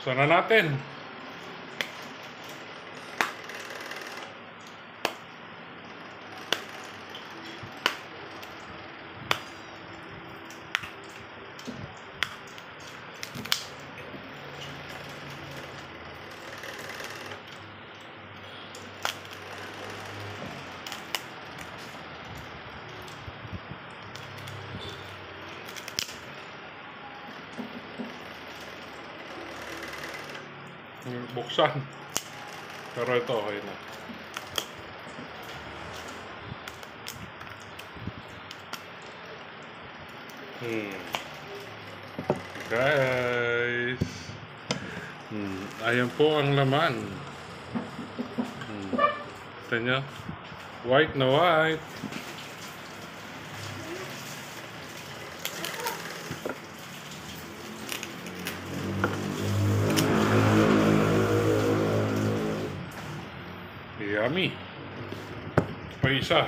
Sana natin. Buksan. Pero ito okay na. Guys. Ayan po ang laman. Ito nyo. White na white. Yummy. Pa isa.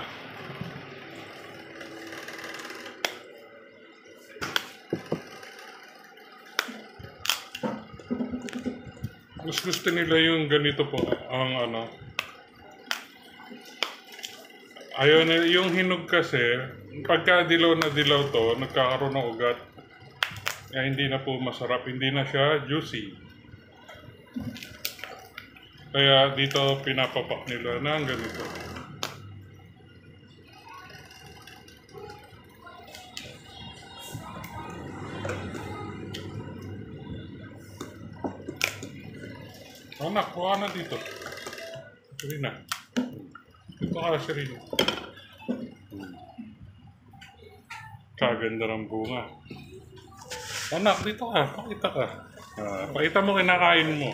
Mas gusto nila yung ganito po. Ang ano. Ayaw na yung hinog kasi. Pagka dilaw na dilaw to, nagkakaroon ng ugat. Kaya hindi na po masarap. Hindi na siya juicy. Kaya dito pinapapak nila ng ganito. Anak, kuha na dito. Serena. Dito ka, Serena. Kaganda ng bunga. Anak, dito ka. Pakita ka. Pakita mo kinakain mo.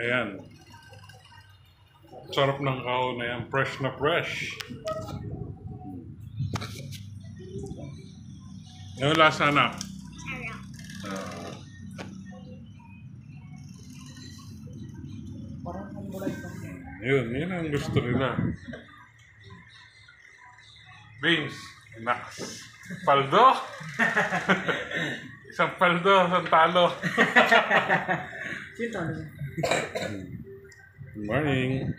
Ayan. Sarap ng kahon na yan. Fresh na fresh. Yung lasa na. Yun ang gusto nila. Beans. Naks. Paldo? Isang paldo, isang talo. Good Morning.